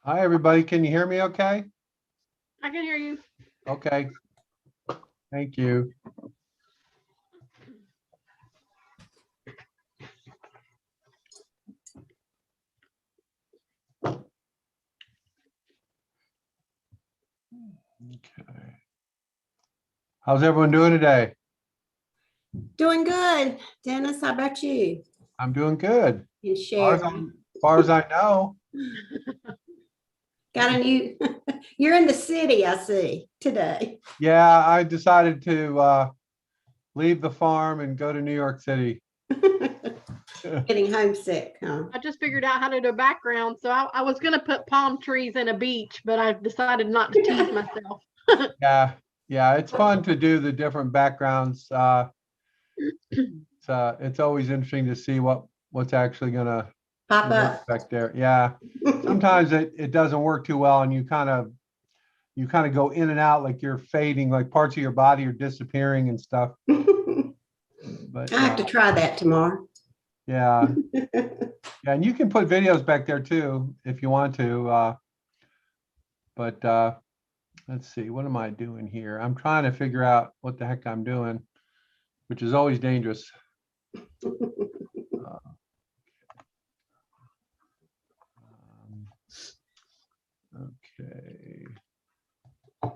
Hi, everybody. Can you hear me okay? I can hear you. Okay. Thank you. Okay. How's everyone doing today? Doing good. Dennis, how about you? I'm doing good. And As far as Sharon. far as I know. Got a new, you're in the city, I see, today. Yeah, I decided to leave the farm and go to New York City. Getting homesick, huh? I just figured out how to do a background. So I was going to put palm trees and a beach, but I decided not to tease myself. Yeah, it's fun to do the different backgrounds. It's always interesting to see what's actually gonna Pop work up. back there. Yeah. Sometimes it doesn't work too well and you kind of go in and out like you're fading, like parts of your body are disappearing and stuff. But I have to try that tomorrow. yeah. Yeah, and you can put videos back there too if you want to. But let's see, what am I doing here? I'm trying to figure out what the heck I'm doing, which is always dangerous. Okay. Okay.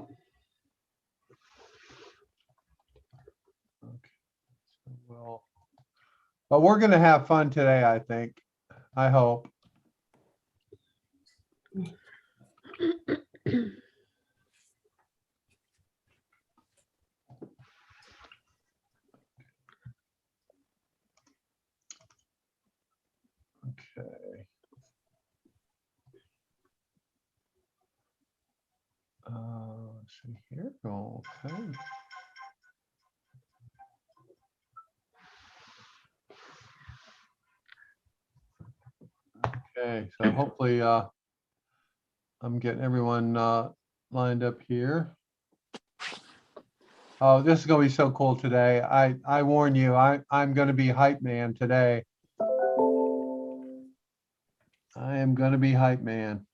So but we're going to have fun today, I think. I hope. Okay. Let's see here. Okay. Okay, so hopefully I'm getting everyone lined up here. Oh, this is gonna be so cool today. I warn you, I'm gonna be hype man today. I am gonna be hype man.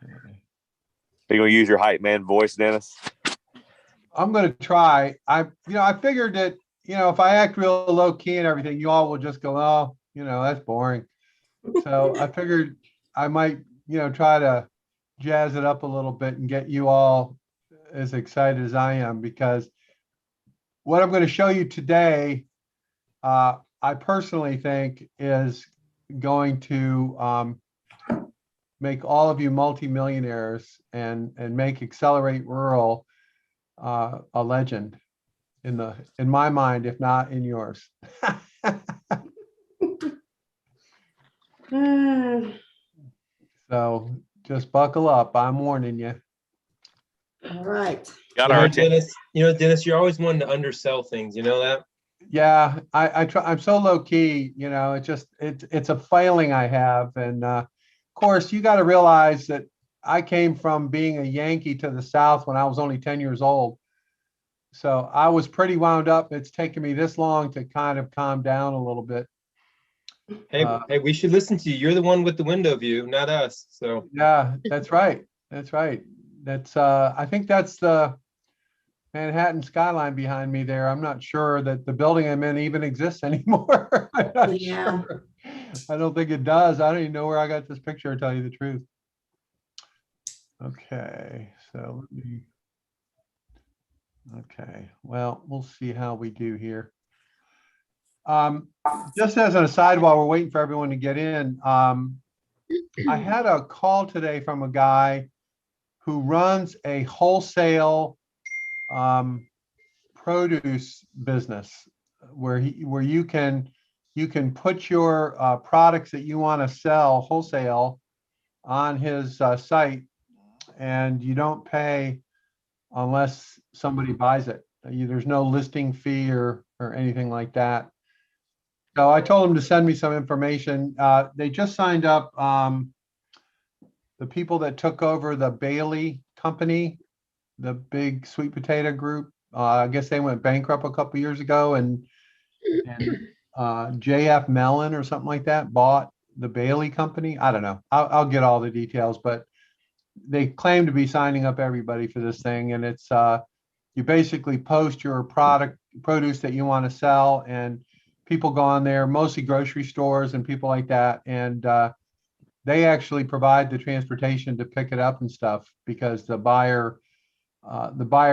Okay. Are you gonna use your hype man voice, Dennis? I'm gonna try. I figured that, if I act real low key and everything, you all will just go, oh, that's boring. So I figured I might, try to jazz it up a little bit and get you all as excited as I am, because what I'm going to show you today, I personally think is going to make all of you multimillionaires and make Accelerate Rural a legend in my mind, if not in yours. So just buckle up. I'm warning you. All right. Got our attention. Dennis, you're always one to undersell things. You know that? Yeah, I try. I'm so low key. It's a failing I have, and of course, you got to realize that I came from being a Yankee to the South when I was only 10 years old. So I was pretty wound up. It's taken me this long to kind of calm down a little bit. Hey, we should listen to you. You're the one with the window view, not us. So Yeah, that's right. That's right. I think that's the Manhattan skyline behind me there. I'm not sure that the building I'm in even exists anymore. I'm not sure. I don't think it does. I don't even know where I got this picture, to tell you the truth. Okay, so well, we'll see how we do here. Just as an aside, while we're waiting for everyone to get in, I had a call today from a guy who runs a wholesale produce business where you can put your products that you want to sell wholesale on his site, and you don't pay unless somebody buys it. There's no listing fee or anything like that. So I told him to send me some information. They just signed up the people that took over the Bailey company, the big sweet potato group. I guess they went bankrupt a couple years ago, and JF Mellon or something like that bought the Bailey Company. I don't know. I'll get all the details, but they claim to be signing up everybody for this thing, and it's you basically post your produce that you want to sell, and people go on there, mostly grocery stores and people like that, and they actually provide the transportation to pick it up and stuff because the buyer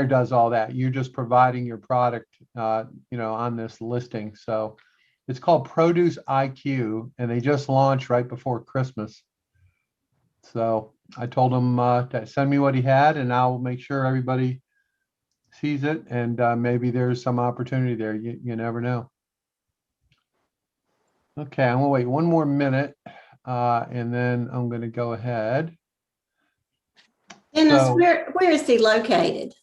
does all that. You're just providing your product, on this listing. So it's called Produce IQ, and they just launched right before Christmas. So I told him to send me what he had, and I'll make sure everybody sees it, and maybe there's some opportunity there. You never know. Okay, I'm gonna wait one more minute, and then I'm gonna go ahead. Dennis, So- where is he located?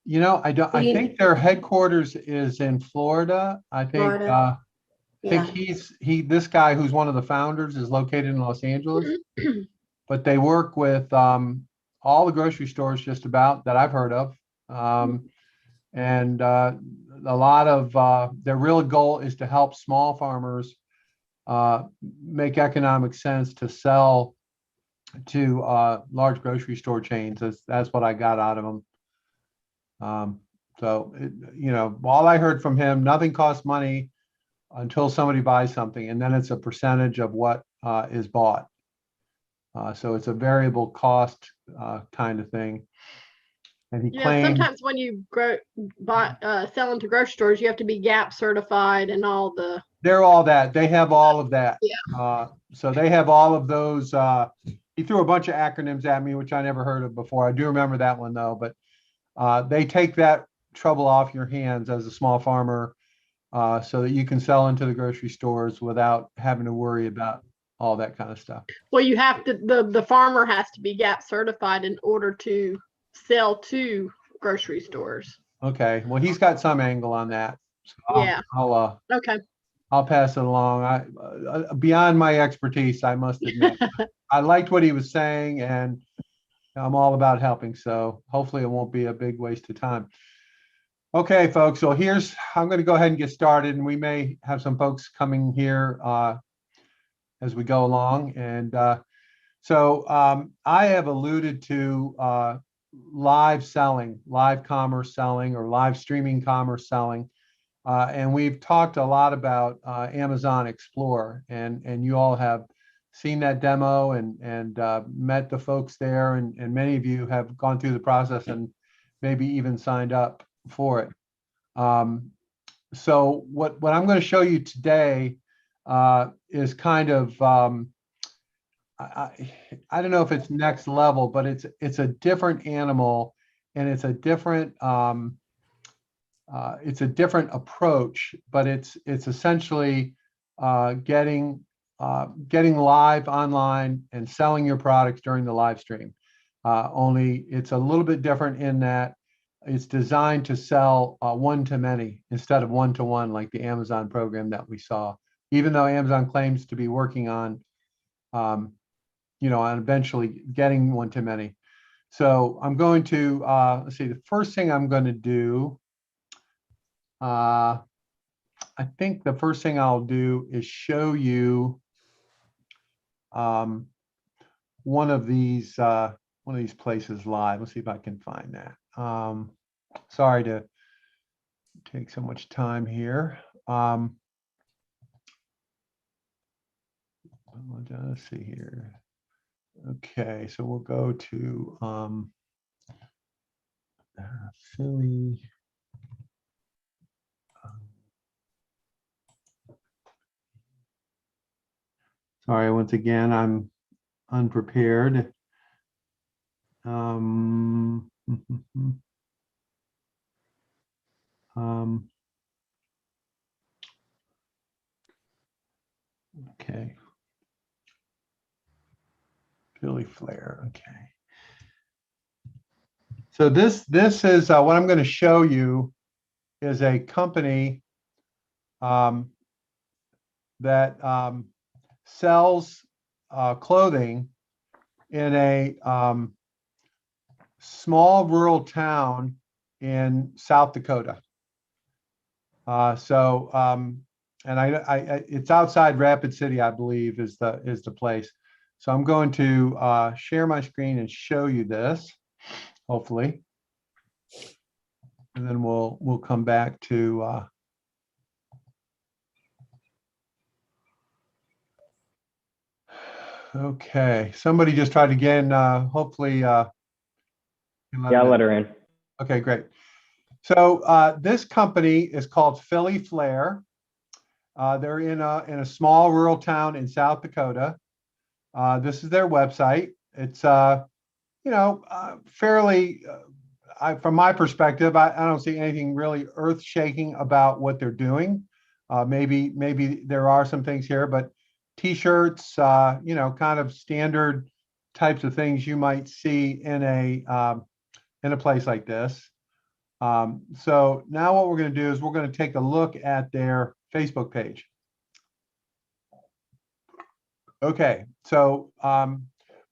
I think their headquarters is in Florida. I think Florida. Yeah. this guy who's one of the founders is located in Los Angeles, but they work with all the grocery stores just about that I've heard of. And a lot of their real goal is to help small farmers make economic sense to sell to large grocery store chains. That's what I got out of them. All I heard from him, nothing costs money until somebody buys something, and then it's a percentage of what is bought. So it's a variable cost kind of thing. And he claimed sometimes when you sell into grocery stores, you have to be GAP certified and all the. they're all that. They have all of that. Yeah. So they have all of those. He threw a bunch of acronyms at me, which I never heard of before. I do remember that one though, but they take that trouble off your hands as a small farmer, so that you can sell into the grocery stores without having to worry about all that kind of stuff. Well, you have to, the farmer has to be GAP certified in order to sell to grocery stores. Okay, well, he's got some angle on that. So Yeah. Okay. I'll pass it along. Beyond my expertise, I must admit. I liked what he was saying, and I'm all about helping. So hopefully it won't be a big waste of time. Okay, folks. So I'm going to go ahead and get started, and we may have some folks coming here as we go along. And I have alluded to live selling, live commerce selling, or live streaming commerce selling. And we've talked a lot about Amazon Explore, and you all have seen that demo and met the folks there, and many of you have gone through the process and maybe even signed up for it. So what I'm going to show you today is kind of I don't know if it's next level, but it's a different animal, and it's a different approach, but it's essentially getting live online and selling your products during the live stream. Only it's a little bit different in that it's designed to sell one-to-many instead of one-to-one like the Amazon program that we saw, even though Amazon claims to be working on on eventually getting one-to-many. So I'm going to let's see, the first thing I'm going to do, I think the first thing I'll do is show you one of these places live. Let's see if I can find that. Sorry to take so much time here. Let's see here. Okay, so we'll go to Philly. Sorry, once again, I'm unprepared. Okay. Philly Flair, okay. So this is what I'm going to show you is a company that sells clothing in a small rural town in South Dakota. and it's outside Rapid City, I believe, is the place. So I'm going to share my screen and show you this, hopefully, and then we'll come back to. Okay, somebody just tried again. Hopefully, Yeah, I'll let her in. Okay, great. So this company is called Flair. They're in a small rural town in South Dakota. This is their website. It's fairly, from my perspective, I don't see anything really earth-shaking about what they're doing. Maybe there are some things here, but T-shirts, kind of standard types of things you might see in a place like this. So now what we're going to do is we're going to take a look at their Facebook page. Okay, so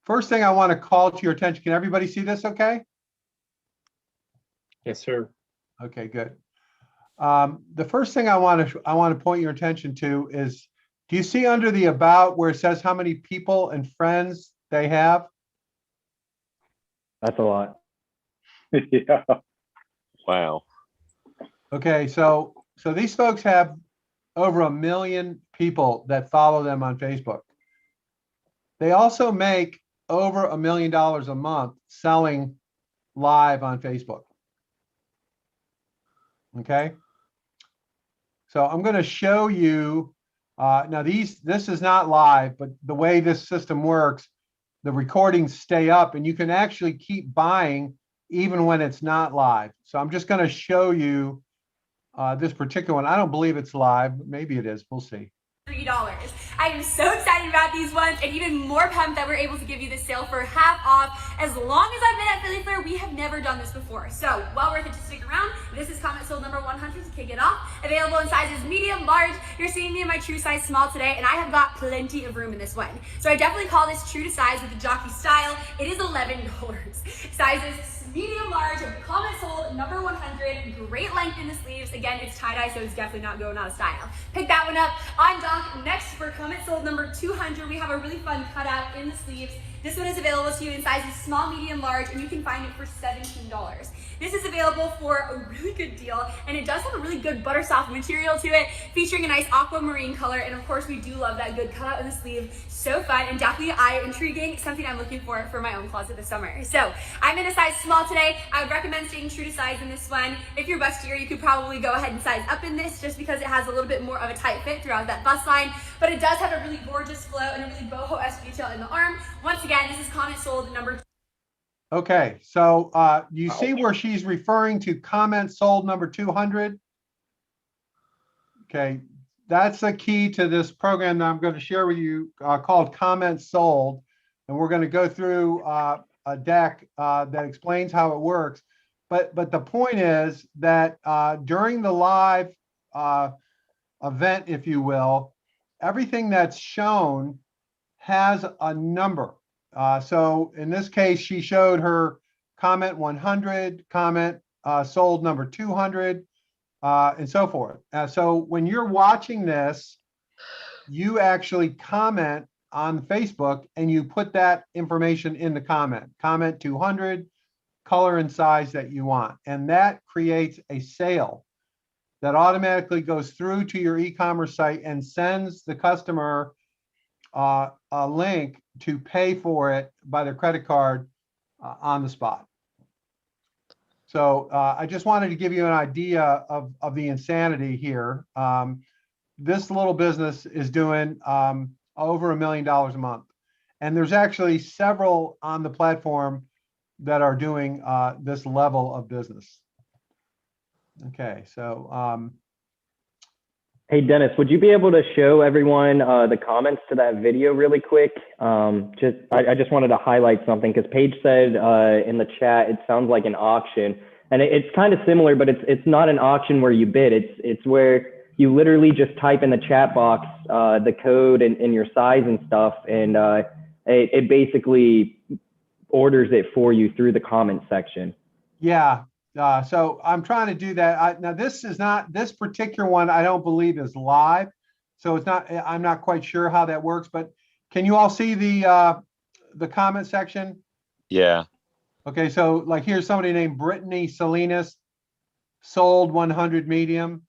first thing I want to call to your attention. Can everybody see this okay? Yes, sir. Okay, good. The first thing I want to point your attention to is, do you see under the about where it says how many people and friends they have? That's a lot. Yeah. Wow. Okay, so these folks have over 1 million people that follow them on Facebook. They also make over $1 million a month selling live on Facebook. Okay. So I'm going to show you, now this is not live, but the way this system works, the recordings stay up and you can actually keep buying even when it's not live. So I'm just going to show you this particular one. I don't believe it's live, but maybe it is. We'll see. $3. I am so excited about these ones and even more pumped that we're able to give you this sale for half off. As long as I've been at Philly Flair, we have never done this before. So well worth it to stick around. This is CommentSold number 100 to kick it off. Available in sizes medium, large. You're seeing me in my true size small today and I have got plenty of room in this one. So I definitely call this true to size with the jockey style. It is $11. Sizes medium, large, CommentSold number 100. Great length in the sleeves. Again, it's tie-dye, so it's definitely not going out of style. Pick that one up. On dock next for CommentSold number 200. We have a really fun cutout in the sleeves. This one is available to you in sizes small, medium, large, and you can find it for $17. This is available for a really good deal, and it does have a really good butter soft material to it, featuring a nice aquamarine color, and of course we do love that good cutout in the sleeve. So fun and definitely eye intriguing, something I'm looking for my own closet this summer. So I'm in a size small today. I would recommend staying true to size in this one. If you're bustier, you could probably go ahead and size up in this just because it has a little bit more of a tight fit throughout that bust line, but it does have a really gorgeous flow and a really boho-esque detail in the arm. Once again, this is CommentSold number. Okay, so you see where she's referring to CommentSold number 200? Okay, that's the key to this program that I'm going to share with you called CommentSold. And we're going to go through a deck that explains how it works. But the point is that during the live event, if you will, everything that's shown has a number. So in this case, she showed her comment 100, comment sold number 200, and so forth. So when you're watching this, you actually comment on Facebook and you put that information in the comment 200, color and size that you want. And that creates a sale that automatically goes through to your e-commerce site and sends the customer a link to pay for it by their credit card on the spot. So I just wanted to give you an idea of the insanity here. This little business is doing over $1 million a month. And there's actually several on the platform that are doing this level of business. Okay, so Hey, Dennis, would you be able to show everyone the comments to that video really quick? I just wanted to highlight something because Paige said in the chat, it sounds like an auction. And it's kind of similar, but it's not an auction where you bid. It's where you literally just type in the chat box the code and your size and stuff. And it basically orders it for you through the comment section. Yeah. So I'm trying to do that. Now this particular one, I don't believe is live. So it's not, I'm not quite sure how that works, but can you all see the comment section? Yeah. Okay, so like here's somebody named Brittany Salinas, sold 100 medium.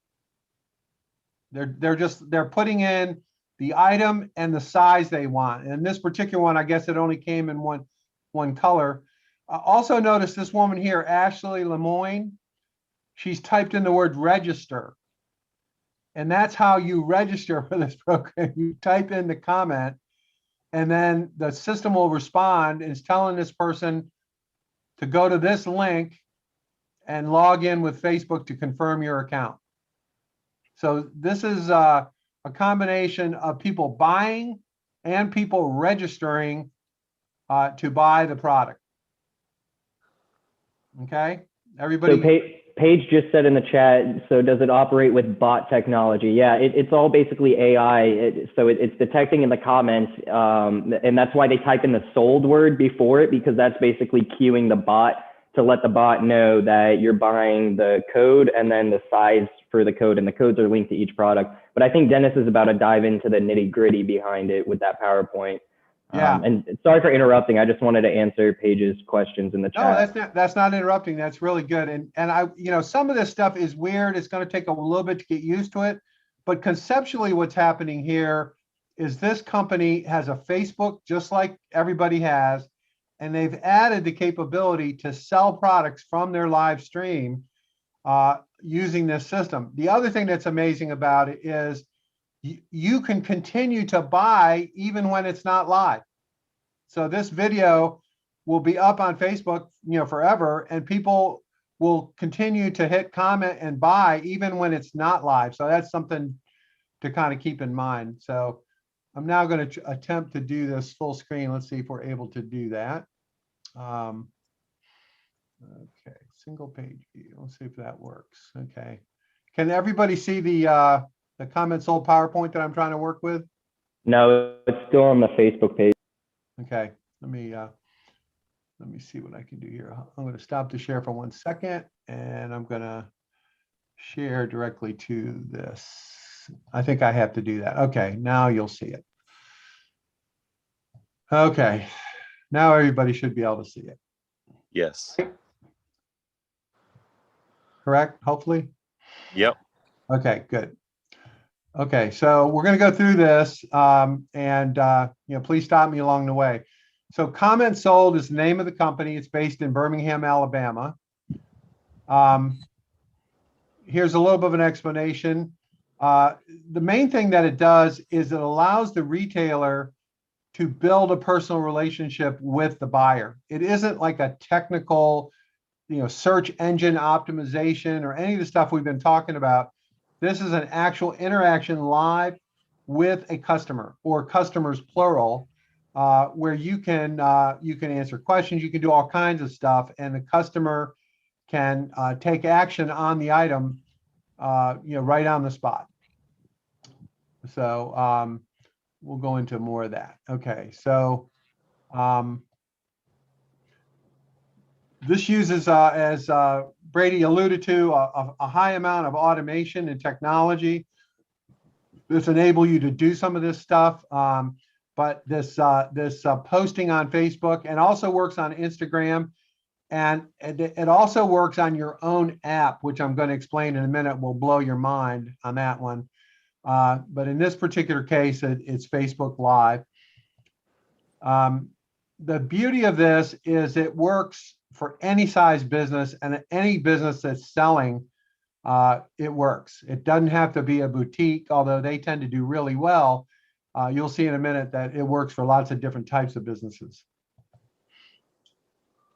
They're putting in the item and the size they want. And this particular one, I guess it only came in one color. Also notice this woman here, Ashley Lemoyne, she's typed in the word register. And that's how you register for this program. You type in the comment, and then the system will respond and is telling this person to go to this link and log in with Facebook to confirm your account. So this is a combination of people buying and people registering to buy the product. Okay, everybody. So Paige just said in the chat, so does it operate with bot technology? Yeah, it's all basically AI. So it's detecting in the comments, and that's why they type in the sold word before it, because that's basically queuing the bot to let the bot know that you're buying the code and then the size for the code, and the codes are linked to each product. But I think Dennis is about to dive into the nitty gritty behind it with that PowerPoint. Yeah. And sorry for interrupting. I just wanted to answer Paige's questions in the chat. No, that's not interrupting. That's really good. And I, some of this stuff is weird. It's going to take a little bit to get used to it. But conceptually, what's happening here is this company has a Facebook just like everybody has, and they've added the capability to sell products from their live stream using this system. The other thing that's amazing about it is you can continue to buy even when it's not live. So this video will be up on Facebook, forever, and people will continue to hit comment and buy even when it's not live. So that's something to kind of keep in mind. So I'm now going to attempt to do this full screen. Let's see if we're able to do that. Okay, single page view. Let's see if that works. Okay. Can everybody see the CommentSold PowerPoint that I'm trying to work with? No, it's still on the Facebook page. Okay, let me see what I can do here. I'm going to stop the share for 1 second, and I'm going to share directly to this. I think I have to do that. Okay, now you'll see it. Okay, now everybody should be able to see it. Yes. Correct, hopefully? Yep. Okay, good. Okay, so we're going to go through this, and please stop me along the way. So CommentSold is the name of the company. It's based in Birmingham, Alabama. Here's a little bit of an explanation. The main thing that it does is it allows the retailer to build a personal relationship with the buyer. It isn't like a technical, search engine optimization or any of the stuff we've been talking about. This is an actual interaction live with a customer, or customers plural, where you can answer questions, you can do all kinds of stuff, and the customer can take action on the item, right on the spot. So we'll go into more of that. Okay, so this uses, as Brady alluded to, a high amount of automation and technology. This enable you to do some of this stuff, but this posting on Facebook, and also works on Instagram, and it also works on your own app, which I'm going to explain in a minute. Will blow your mind on that one. But in this particular case, it's Facebook Live. The beauty of this is it works for any size business, and any business that's selling, it works. It doesn't have to be a boutique, although they tend to do really well. You'll see in a minute that it works for lots of different types of businesses.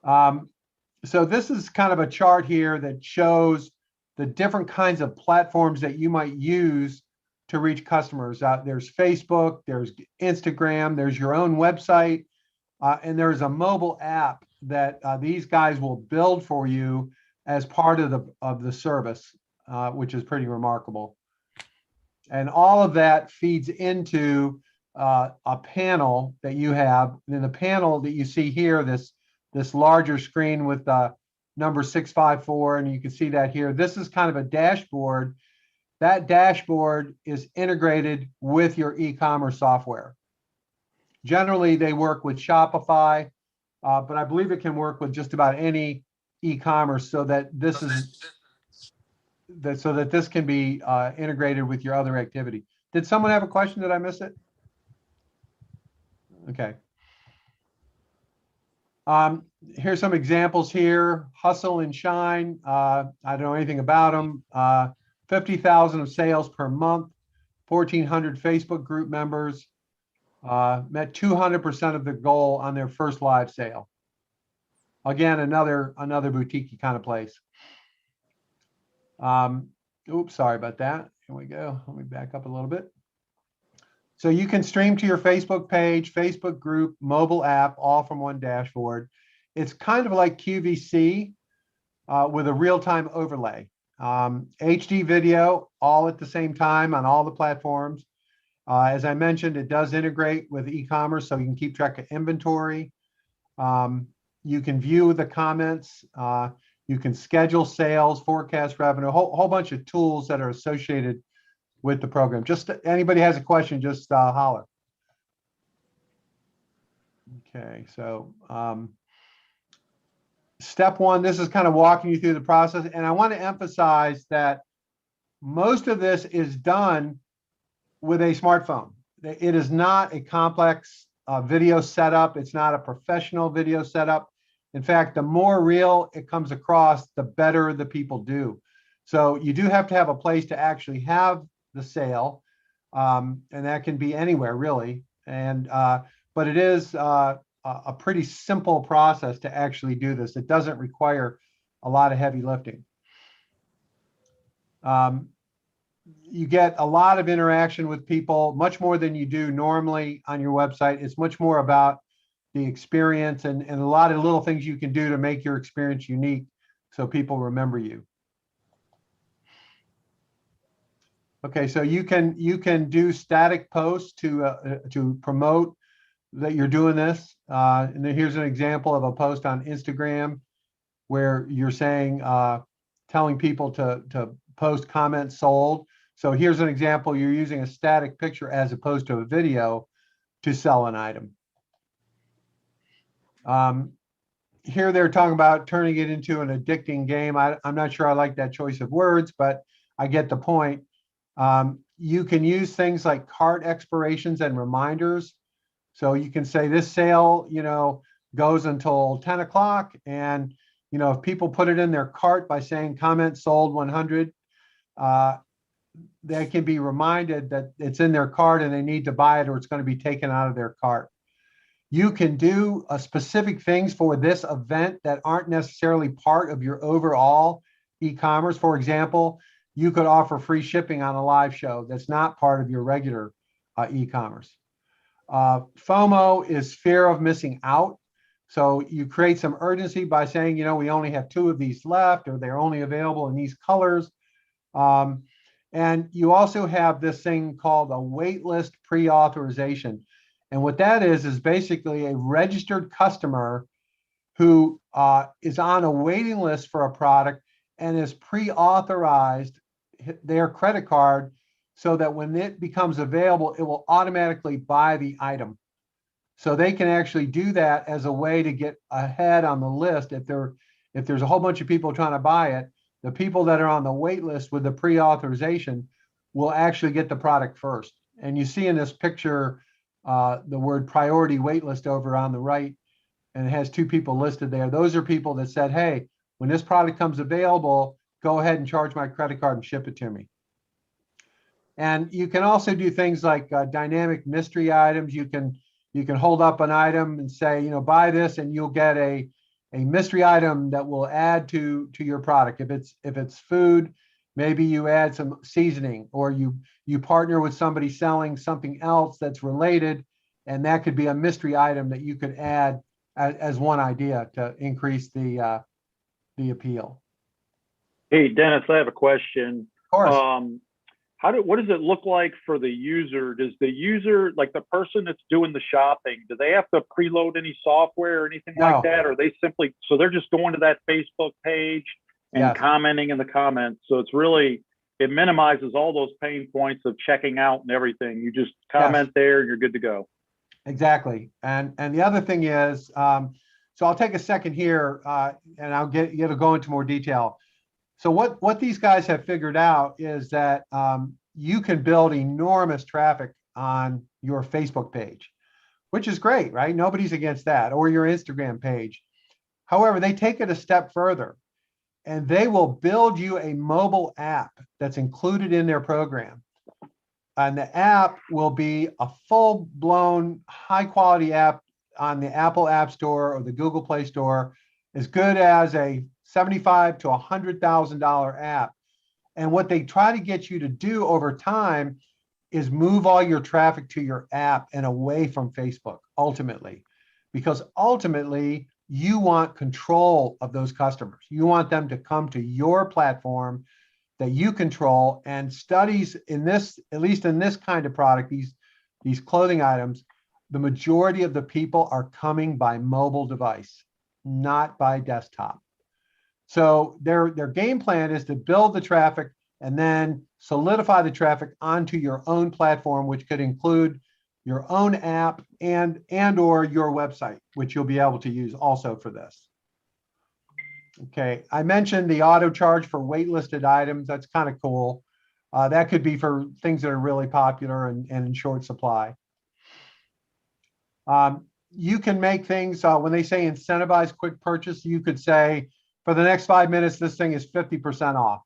So this is kind of a chart here that shows the different kinds of platforms that you might use to reach customers. There's Facebook, there's Instagram, there's your own website, and there's a mobile app that these guys will build for you as part of the service, which is pretty remarkable. And all of that feeds into a panel that you have. And the panel that you see here, this larger screen with the number 654, and you can see that here. This is kind of a dashboard that dashboard is integrated with your e-commerce software. Generally, they work with Shopify, but I believe it can work with just about any e-commerce, so that this can be integrated with your other activity. Did someone have a question? Did I miss it? Okay. Here's some examples here. Hustle and Shine. I don't know anything about them. 50,000 of sales per month, 1,400 Facebook group members, met 200% of the goal on their first live sale. Again, another boutique kind of place. Oops, sorry about that. Here we go. Let me back up a little bit. So you can stream to your Facebook page, Facebook group, mobile app, all from one dashboard. It's kind of like QVC with a real-time overlay. HD video, all at the same time on all the platforms. As I mentioned, it does integrate with e-commerce, so you can keep track of inventory. You can view the comments. You can schedule sales, forecast revenue, a whole bunch of tools that are associated with the program. Just anybody has a question, just holler. Okay, so step one, this is kind of walking you through the process. And I want to emphasize that most of this is done with a smartphone. It is not a complex video setup. It's not a professional video setup. In fact, the more real it comes across, the better the people do. So you do have to have a place to actually have the sale, and that can be anywhere really. And but it is a pretty simple process to actually do this. It doesn't require a lot of heavy lifting. You get a lot of interaction with people, much more than you do normally on your website. It's much more about the experience and a lot of little things you can do to make your experience unique so people remember you. Okay, so you can do static posts to promote that you're doing this. And then here's an example of a post on Instagram where you're saying, telling people to post comments sold. So here's an example. You're using a static picture as opposed to a video to sell an item. Here they're talking about turning it into an addicting game. I'm not sure I like that choice of words, but I get the point. You can use things like cart expirations and reminders. So you can say this sale, goes until 10 o'clock. And, if people put it in their cart by saying comment sold 100, they can be reminded that it's in their cart and they need to buy it or it's going to be taken out of their cart. You can do specific things for this event that aren't necessarily part of your overall e-commerce. For example, you could offer free shipping on a live show that's not part of your regular e-commerce. FOMO is fear of missing out. So you create some urgency by saying, we only have 2 of these left, or they're only available in these colors. And you also have this thing called a waitlist pre-authorization. And what that is basically a registered customer who is on a waiting list for a product and is pre-authorized their credit card so that when it becomes available, it will automatically buy the item. So they can actually do that as a way to get ahead on the list. If there's a whole bunch of people trying to buy it, the people that are on the wait list with the pre-authorization will actually get the product first. And you see in this picture, the word priority wait list over on the right, and it has 2 people listed there. Those are people that said, hey, when this product comes available, go ahead and charge my credit card and ship it to me. And you can also do things like dynamic mystery items. You can hold up an item and say, buy this and you'll get a mystery item that will add to your product. If it's food, maybe you add some seasoning, or you partner with somebody selling something else that's related, and that could be a mystery item that you could add as one idea to increase the appeal. Hey, Dennis, I have a question. Of course. What does it look like for the user? Does the user, like the person that's doing the shopping, do they have to preload any software or anything like that? Or they simply, so they're just going to that Facebook page and commenting in the comments. So it's really it minimizes all those pain points of checking out and everything. You just comment there and you're good to go. Exactly. And the other thing is, so I'll take a second here and I'll go into more detail. So what these guys have figured out is that you can build enormous traffic on your Facebook page, which is great, right? Nobody's against that, or your Instagram page. However, they take it a step further and they will build you a mobile app that's included in their program. And the app will be a full-blown, high-quality app on the Apple App Store or the Google Play Store, as good as a $75,000 to $100,000 app. And what they try to get you to do over time is move all your traffic to your app and away from Facebook, ultimately. Because ultimately, you want control of those customers. You want them to come to your platform that you control. And studies in this, at least in this kind of product, these clothing items, the majority of the people are coming by mobile device, not by desktop. So their game plan is to build the traffic and then solidify the traffic onto your own platform, which could include your own app and or your website, which you'll be able to use also for this. Okay, I mentioned the auto charge for waitlisted items. That's kind of cool. That could be for things that are really popular and in short supply. You can make things, when they say incentivize quick purchase, you could say, for the next 5 minutes, this thing is 50% off,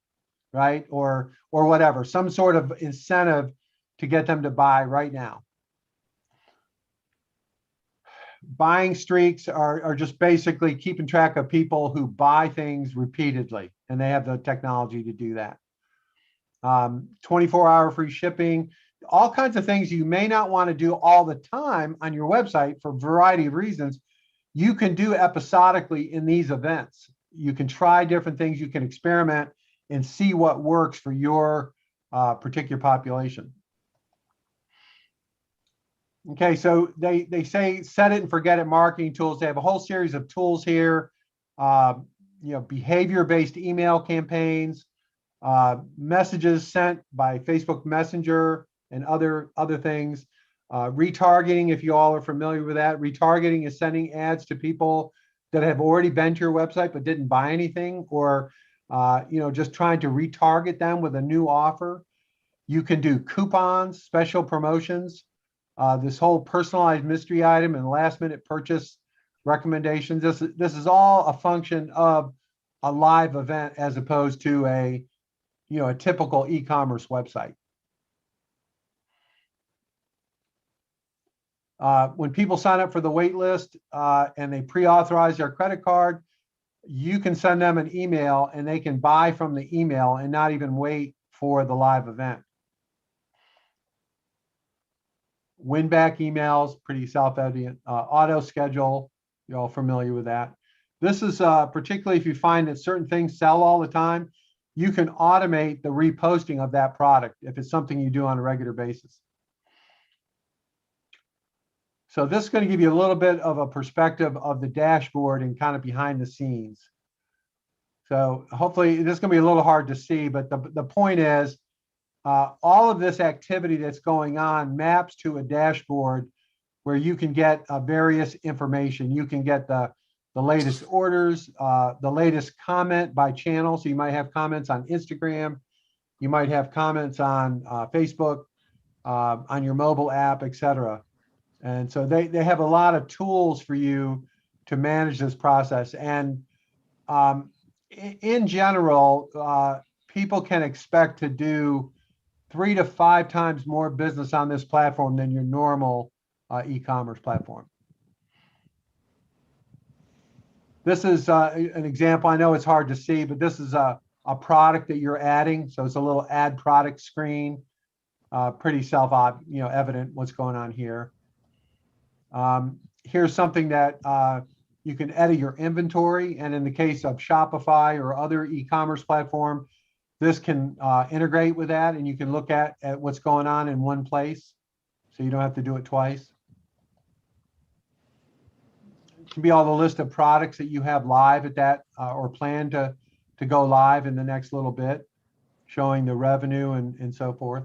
right? Or whatever, some sort of incentive to get them to buy right now. Buying streaks are just basically keeping track of people who buy things repeatedly, and they have the technology to do that. 24-hour free shipping, all kinds of things you may not want to do all the time on your website for a variety of reasons. You can do episodically in these events. You can try different things, you can experiment and see what works for your particular population. Okay, so they say set it and forget it marketing tools. They have a whole series of tools here. Behavior-based email campaigns, messages sent by Facebook Messenger and other things. Retargeting, if you all are familiar with that. Retargeting is sending ads to people that have already been to your website but didn't buy anything, or just trying to retarget them with a new offer. You can do coupons, special promotions. This whole personalized mystery item and last minute purchase recommendations. This is all a function of a live event as opposed to a typical e-commerce website. When people sign up for the wait list and they pre-authorize their credit card, you can send them an email and they can buy from the email and not even wait for the live event. Win back emails, pretty self-evident. Auto schedule, you're all familiar with that. This is particularly if you find that certain things sell all the time, you can automate the reposting of that product if it's something you do on a regular basis. So this is going to give you a little bit of a perspective of the dashboard and kind of behind the scenes. So hopefully this is going to be a little hard to see, but the point is, all of this activity that's going on maps to a dashboard where you can get various information. You can get the latest orders, the latest comment by channel. So you might have comments on Instagram, you might have comments on Facebook, on your mobile app, etc. And so they have a lot of tools for you to manage this process. And in general, people can expect to do 3 to 5 times more business on this platform than your normal e-commerce platform. This is an example. I know it's hard to see, but this is a product that you're adding. So it's a little add product screen. Pretty evident what's going on here. Here's something that you can edit your inventory. And in the case of Shopify or other e-commerce platform, this can integrate with that, and you can look at what's going on in one place, so you don't have to do it twice. It can be all the list of products that you have live at that or plan to go live in the next little bit. showing the revenue and so forth.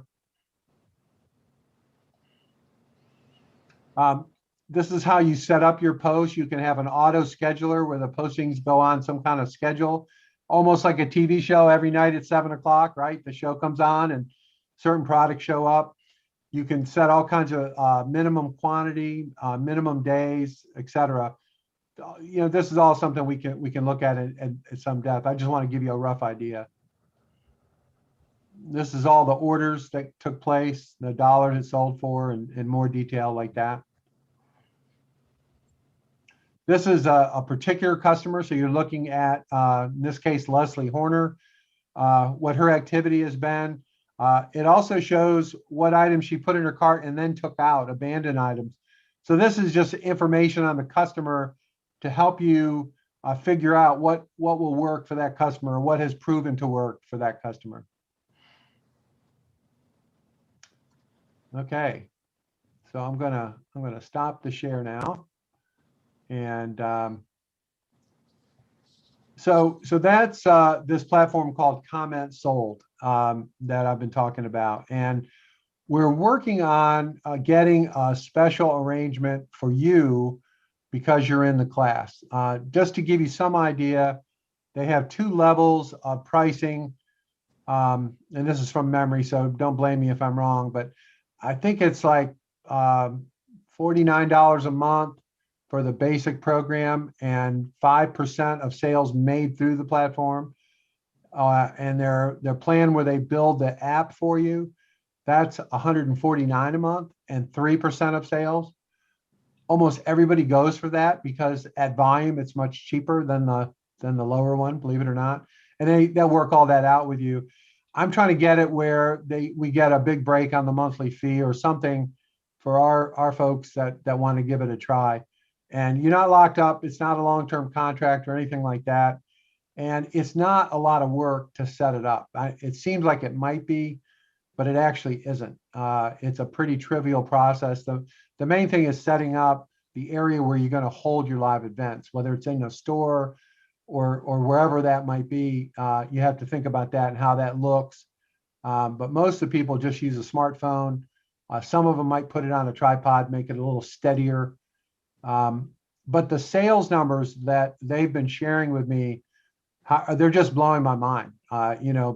This is how you set up your post. You can have an auto scheduler where the postings go on some kind of schedule, almost like a TV show every night at 7 o'clock, right? The show comes on and certain products show up. You can set all kinds of minimum quantity, minimum days, etc. This is all something we can look at some depth. I just want to give you a rough idea. This is all the orders that took place, the dollars it sold for, and more detail like that. This is a particular customer, so you're looking at, in this case, Leslie Horner, what her activity has been. It also shows what items she put in her cart and then took out, abandoned items. So this is just information on the customer to help you figure out what will work for that customer, or what has proven to work for that customer. Okay, so I'm gonna stop the share now. And so that's this platform called CommentSold that I've been talking about. And we're working on getting a special arrangement for you because you're in the class. Just to give you some idea, they have 2 levels of pricing. And this is from memory, so don't blame me if I'm wrong, but I think it's like $49 a month for the basic program and 5% of sales made through the platform. And their plan where they build the app for you, that's $149 a month and 3% of sales. Almost everybody goes for that because at volume it's much cheaper than the lower one, believe it or not. And they'll work all that out with you. I'm trying to get it where we get a big break on the monthly fee or something for our folks that want to give it a try. And you're not locked up. It's not a long-term contract or anything like that. And it's not a lot of work to set it up. It seems like it might be, but it actually isn't. It's a pretty trivial process. The main thing is setting up the area where you're going to hold your live events, whether it's in a store or wherever that might be. You have to think about that and how that looks. But most of the people just use a smartphone. Some of them might put it on a tripod, make it a little steadier. But the sales numbers that they've been sharing with me, they're just blowing my mind,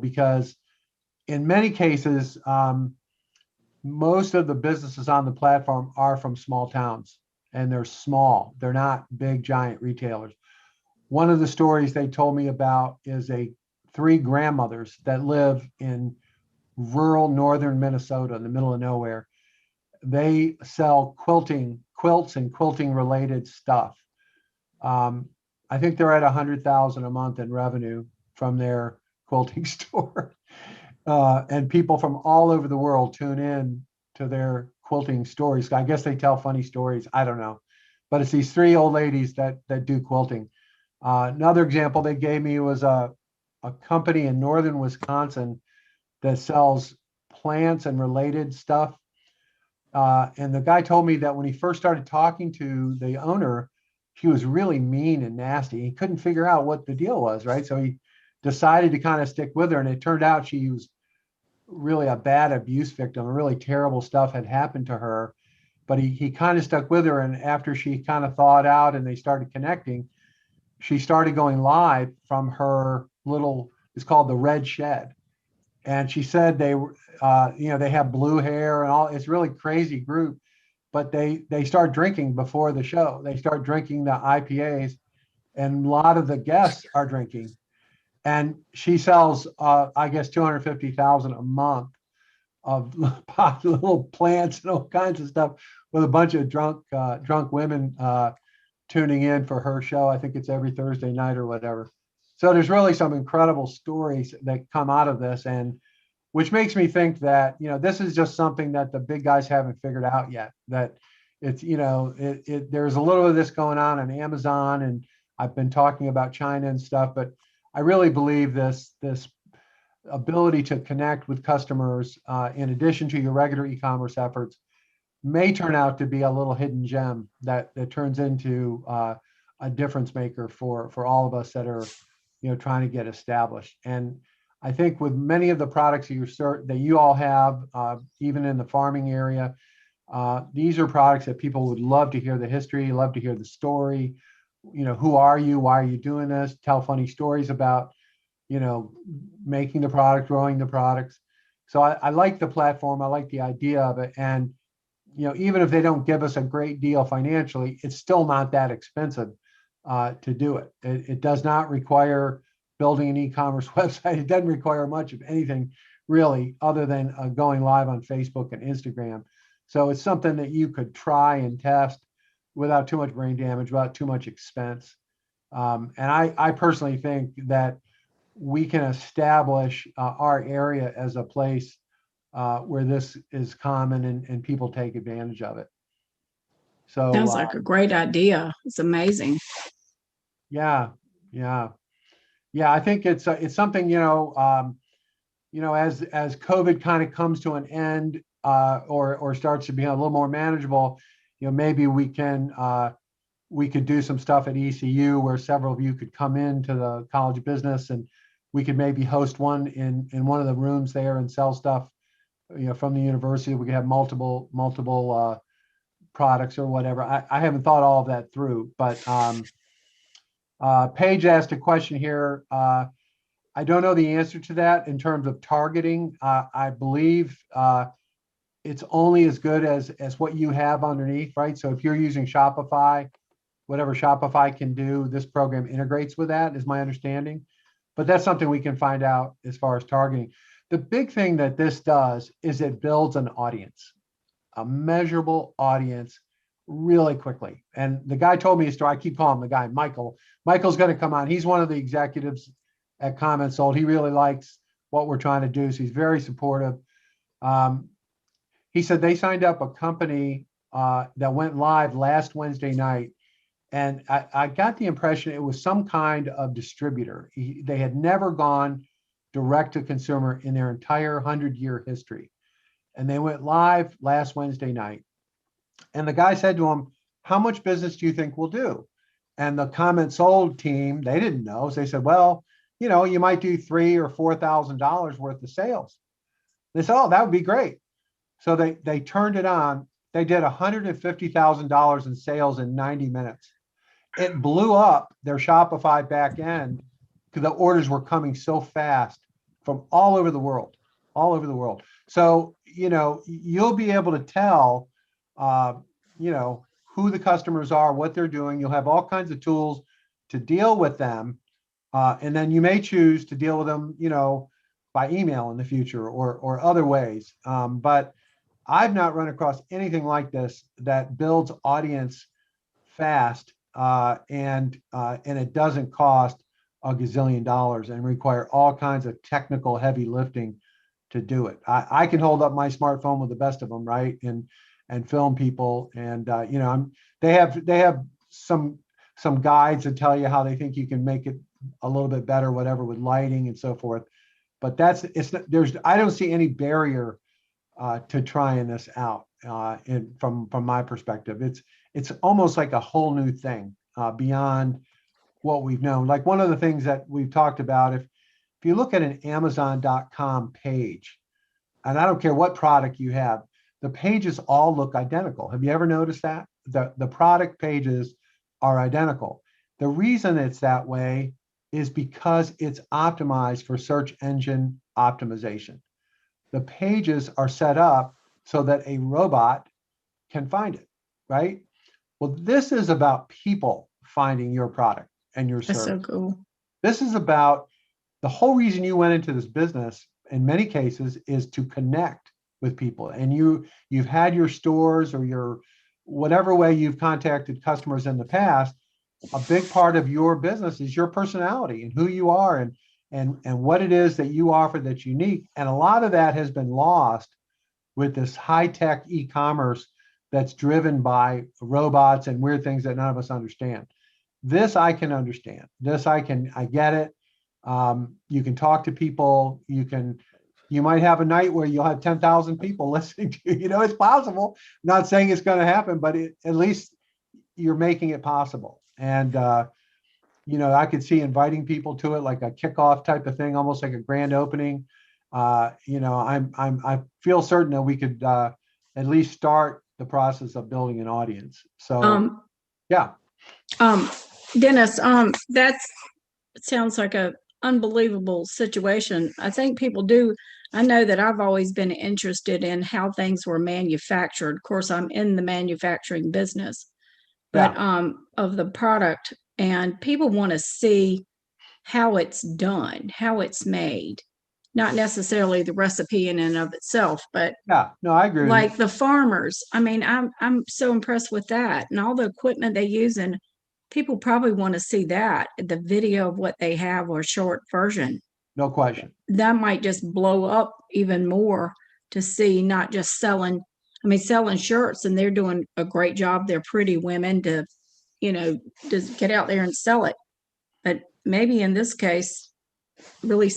because in many cases, most of the businesses on the platform are from small towns, and they're small. They're not big, giant retailers. One of the stories they told me about is 3 grandmothers that live in rural northern Minnesota in the middle of nowhere. They sell quilts and quilting related stuff. I think they're at 100,000 a month in revenue from their quilting store. And people from all over the world tune in to their quilting stories. I guess they tell funny stories. I don't know. But it's these 3 old ladies that do quilting. Another example they gave me was a company in northern Wisconsin that sells plants and related stuff. And the guy told me that when he first started talking to the owner, she was really mean and nasty. He couldn't figure out what the deal was, right? So he decided to kind of stick with her, and it turned out she was really a bad abuse victim. Really terrible stuff had happened to her, but he kind of stuck with her. And after she kind of thawed out and they started connecting, she started going live from her little, it's called the Red Shed. And she said they were, they have blue hair and all. It's really crazy group, but they start drinking before the show. They start drinking the IPAs, and a lot of the guests are drinking. And she sells, I guess, 250,000 a month of little plants and all kinds of stuff with a bunch of drunk women tuning in for her show. I think it's every Thursday night or whatever. So there's really some incredible stories that come out of this, and which makes me think that, this is just something that the big guys haven't figured out yet, that it's, there's a little of this going on Amazon, and I've been talking about China and stuff, but I really believe this ability to connect with customers, in addition to your regular e-commerce efforts, may turn out to be a little hidden gem that turns into a difference maker for all of us that are, trying to get established. And I think with many of the products that you all have, even in the farming area, these are products that people would love to hear the history, love to hear the story. Who are you? Why are you doing this? Tell funny stories about, making the product, growing the products. So I like the platform. I like the idea of it. And, even if they don't give us a great deal financially, it's still not that expensive to do it. It does not require building an e-commerce website. It doesn't require much of anything really, other than going live on Facebook and Instagram. So it's something that you could try and test without too much brain damage, without too much expense. And I personally think that we can establish our area as a place where this is common and people take advantage of it. So Sounds like a great idea. It's amazing. yeah. I think it's something, as COVID kind of comes to an end, or starts to be a little more manageable, maybe we could do some stuff at ECU where several of you could come into the College of Business, and we could maybe host one in one of the rooms there and sell stuff, from the university. We could have multiple products or whatever. I haven't thought all of that through, but Paige asked a question here. I don't know the answer to that in terms of targeting. I believe it's only as good as what you have underneath, right? So if you're using Shopify, whatever Shopify can do, this program integrates with that, is my understanding. But that's something we can find out as far as targeting. The big thing that this does is it builds an audience, a measurable audience, really quickly. And the guy told me a story. I keep calling him the guy, Michael. Michael's going to come on. He's one of the executives at CommentSold. He really likes what we're trying to do. So he's very supportive. He said they signed up a company that went live last Wednesday night. And I got the impression it was some kind of distributor. They had never gone direct to consumer in their entire 100-year history. And they went live last Wednesday night. And the guy said to him, how much business do you think we'll do? And the CommentSold team, they didn't know. So they said, well, you might do $3,000 or $4,000 worth of sales. They said, oh, that would be great. So they turned it on. They did $150,000 in sales in 90 minutes. It blew up their Shopify back end because the orders were coming so fast from all over the world. So, you'll be able to tell, who the customers are, what they're doing. You'll have all kinds of tools to deal with them. And then you may choose to deal with them, by email in the future or other ways. But I've not run across anything like this that builds audience fast, and it doesn't cost a gazillion dollars and require all kinds of technical heavy lifting to do it. I can hold up my smartphone with the best of them, right, and film people, and they have some guides that tell you how they think you can make it a little bit better, whatever, with lighting and so forth. But I don't see any barrier to trying this out. From my perspective, it's almost like a whole new thing beyond what we've known. Like one of the things that we've talked about, if you look at an Amazon.com page, and I don't care what product you have, the pages all look identical. Have you ever noticed that? The product pages are identical. The reason it's that way is because it's optimized for search engine optimization. The pages are set up so that a robot can find it, right? Well, this is about people finding your product and your service. That's so cool. This is about the whole reason you went into this business, in many cases, is to connect with people. And you've had your stores or your whatever way you've contacted customers in the past. A big part of your business is your personality and who you are and what it is that you offer that's unique. And a lot of that has been lost with this high-tech e-commerce that's driven by robots and weird things that none of us understand. This I can understand. I get it. You can talk to people. You might have a night where you'll have 10,000 people listening to you. It's possible. I'm not saying it's going to happen, but at least you're making it possible. And you know, I could see inviting people to it like a kickoff type of thing, almost like a grand opening. You know, I feel certain that we could at least start the process of building an audience. So, yeah. Dennis, that sounds like a unbelievable situation. I think people do. I know that I've always been interested in how things were manufactured. Of course, I'm in the manufacturing business, but of the product, and people want to see how it's done, how it's made, not necessarily the recipe in and of itself, but Yeah, no, I agree with you. like the farmers. I mean, I'm so impressed with that and all the equipment they use, and people probably want to see that, the video of what they have or short version. No question. That might just blow up even more to see, not just selling. I mean, selling shirts, and they're doing a great job. They're pretty women to, you know, just get out there and sell it. But maybe in this case, really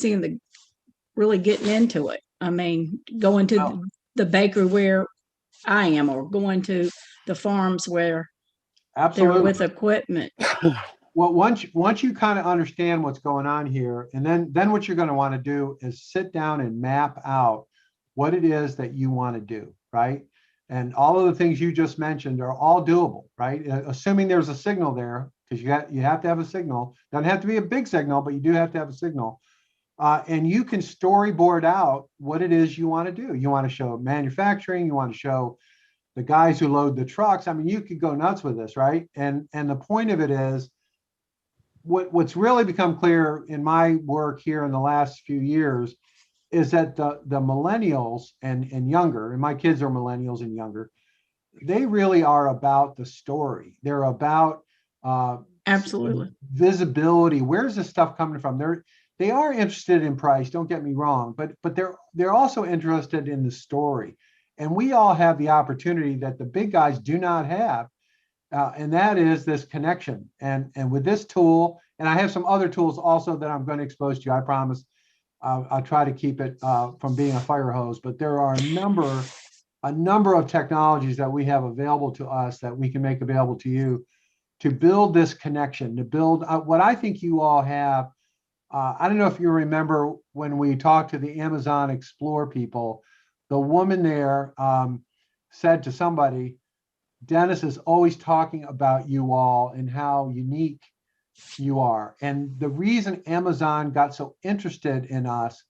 really getting into it. I mean, going to the bakery where I am, or going to the farms where Absolutely. they're with equipment. Well, once you kind of understand what's going on here, and then what you're going to want to do is sit down and map out what it is that you want to do, right? And all of the things you just mentioned are all doable, right? Assuming there's a signal there, because you have to have a signal. Doesn't have to be a big signal, but you do have to have a signal. And you can storyboard out what it is you want to do. You want to show manufacturing. You want to show the guys who load the trucks. I mean, you could go nuts with this, right? And the point of it is, what's really become clear in my work here in the last few years is that the millennials and younger, and my kids are millennials and younger, they really are about the story. They're about Absolutely visibility. Where's this stuff coming from? They are interested in price, don't get me wrong, but they're also interested in the story. And we all have the opportunity that the big guys do not have. And that is this connection. And with this tool, and I have some other tools also that I'm going to expose to you, I promise. I'll try to keep it from being a fire hose, but there are a number of technologies that we have available to us that we can make available to you to build this connection, to build what I think you all have. I don't know if you remember when we talked to the Amazon Explore people, the woman there said to somebody, Dennis is always talking about you all and how unique you are. And the reason Amazon got so interested in us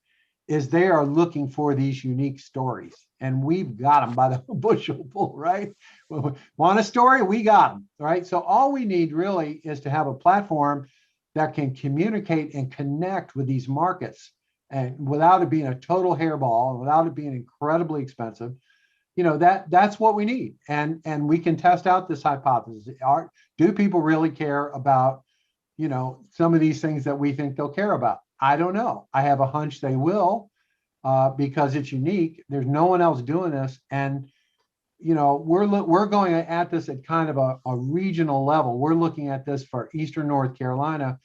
is they are looking for these unique stories. And we've got them by the bushel, right? Want a story? We got them, right? So all we need really is to have a platform that can communicate and connect with these markets, and without it being a total hairball and without it being incredibly expensive. You know, that's what we need. And we can test out this hypothesis. Do people really care about, you know, some of these things that we think they'll care about? I don't know. I have a hunch they will, because it's unique. There's no one else doing this. And, you know, we're going at this at kind of a regional level. We're looking at this for Eastern North Carolina.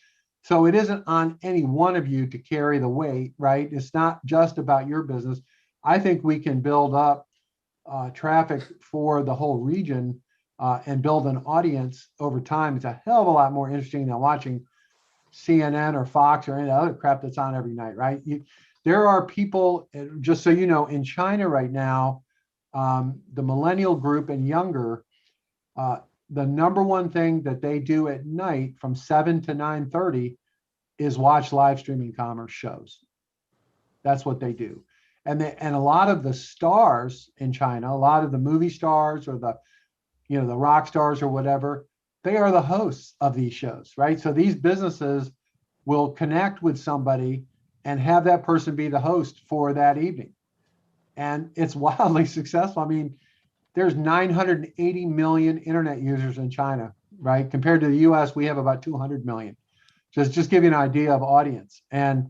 So it isn't on any one of you to carry the weight, right? It's not just about your business. I think we can build up traffic for the whole region and build an audience over time. It's a hell of a lot more interesting than watching CNN or Fox or any other crap that's on every night, right? There are people, just so you know, in China right now, the millennial group and younger, the number one thing that they do at night from 7 to 9:30 is watch live streaming commerce shows. That's what they do. And a lot of the stars in China, a lot of the movie stars or the rock stars or whatever, they are the hosts of these shows, right? So these businesses will connect with somebody and have that person be the host for that evening. And it's wildly successful. I mean, there's 980 million internet users in China, right? Compared to the US, we have about 200 million. Just give you an idea of audience. And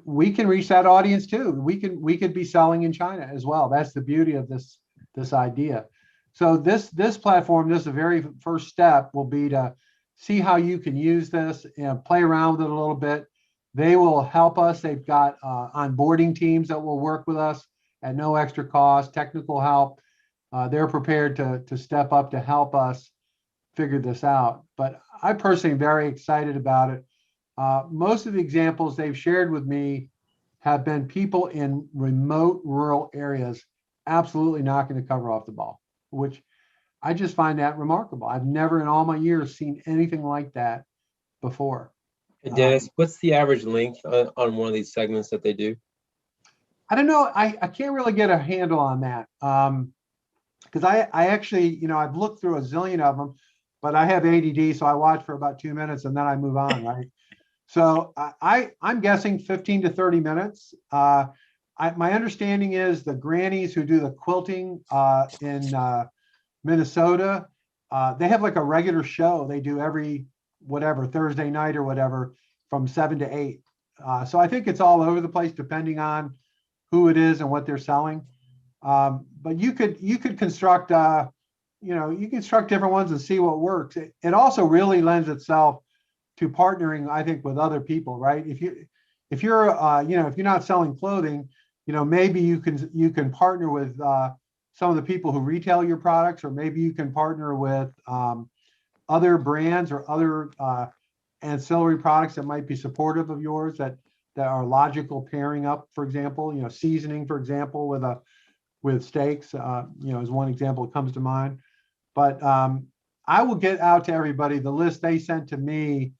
we can reach that audience too. We could be selling in China as well. That's the beauty of this idea. So this platform, this is the very first step, will be to see how you can use this and play around with it a little bit. They will help us. They've got onboarding teams that will work with us at no extra cost, technical help. They're prepared to step up to help us figure this out. But I personally am very excited about it. Most of the examples they've shared with me have been people in remote rural areas absolutely knocking the cover off the ball, which I just find that remarkable. I've never in all my years seen anything like that before. Hey, Dennis, what's the average length on one of these segments that they do? I don't know. I can't really get a handle on that. Because I actually, you know, I've looked through a zillion of them, but I have ADD, so I watch for about 2 minutes and then I move on, right? So I'm guessing 15 to 30 minutes. My understanding is the grannies who do the quilting in Minnesota, they have like a regular show they do every whatever Thursday night or whatever from 7 to 8. So I think it's all over the place depending on who it is and what they're selling. But you could construct you know, you construct different ones and see what works. It also really lends itself to partnering, I think, with other people, right? If you're you know, if you're not selling clothing, you know, maybe you can partner with some of the people who retail your products, or maybe you can partner with other brands or other ancillary products that might be supportive of yours that are logical pairing up. For example, you know, seasoning, for example, with steaks, you know, is one example that comes to mind. But I will get out to everybody the list they sent to me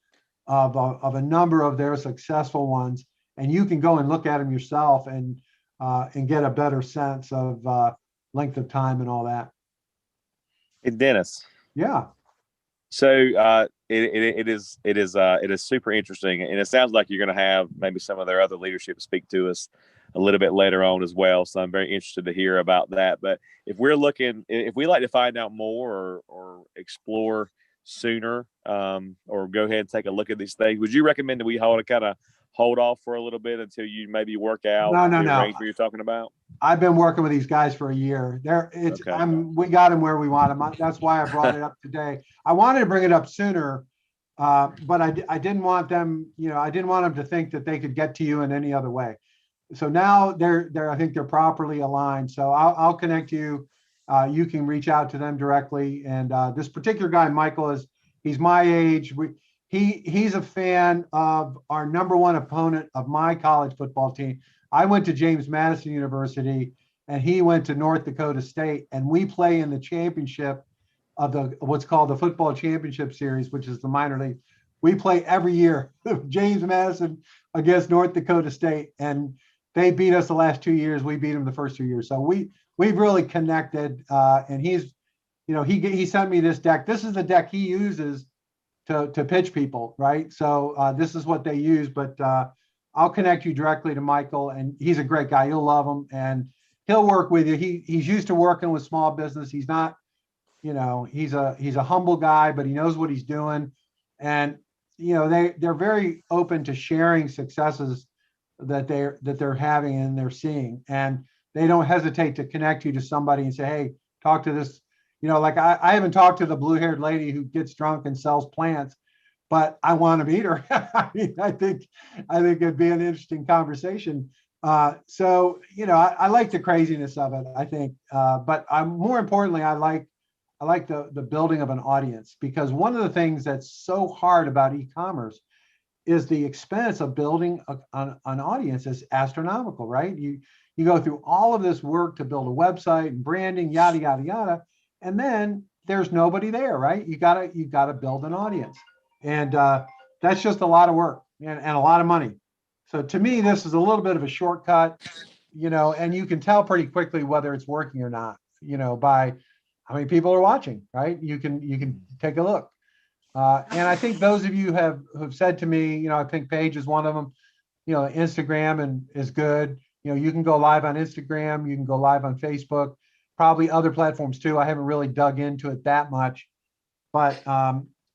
of a number of their successful ones, and you can go and look at them yourself and get a better sense of length of time and all that. Hey, Dennis. Yeah. So it is super interesting, and it sounds like you're going to have maybe some of their other leadership speak to us a little bit later on as well. So I'm very interested to hear about that. But if we like to find out more or explore sooner, or go ahead and take a look at these things, would you recommend that we hold off for a little bit until you maybe work out the arrangement you're talking about? I've been working with these guys for a year. Okay. We got them where we want them. That's why I brought it up today. I wanted to bring it up sooner, but I didn't want them, you know, I didn't want them to think that they could get to you in any other way. So now I think they're properly aligned. So I'll connect you. You can reach out to them directly. And this particular guy, Michael, he's my age. He's a fan of our number one opponent of my college football team. I went to James Madison University and he went to North Dakota State, and we play in the championship of what's called the Football Championship Series, which is the minor league. We play every year, James Madison against North Dakota State, and they beat us the last 2 years. We beat them the first 2 years. So we've really connected. And he's, you know, he sent me this deck. This is the deck he uses to pitch people, right? So this is what they use, but I'll connect you directly to Michael, and he's a great guy. You'll love him, and he'll work with you. He's used to working with small business. He's not, you know, he's a humble guy, but he knows what he's doing. And, you know, they're very open to sharing successes that they're having and they're seeing, and they don't hesitate to connect you to somebody and say, hey, talk to this, you know, like I haven't talked to the blue-haired lady who gets drunk and sells plants, but I want to meet her. I mean, I think it'd be an interesting conversation. So, you know, I like the craziness of it, I think, but more importantly, I like the building of an audience, because one of the things that's so hard about e-commerce is the expense of building an audience is astronomical, right? You go through all of this work to build a website and branding, yada, yada, yada. And then there's nobody there, right? You gotta build an audience. And that's just a lot of work and a lot of money. So to me, this is a little bit of a shortcut, you know, and you can tell pretty quickly whether it's working or not, you know, by how many people are watching, right? You can take a look. And I think those of you who've said to me, you know, I think Paige is one of them, you know, Instagram is good. You know, you can go live on Instagram, you can go live on Facebook, probably other platforms too. I haven't really dug into it that much, but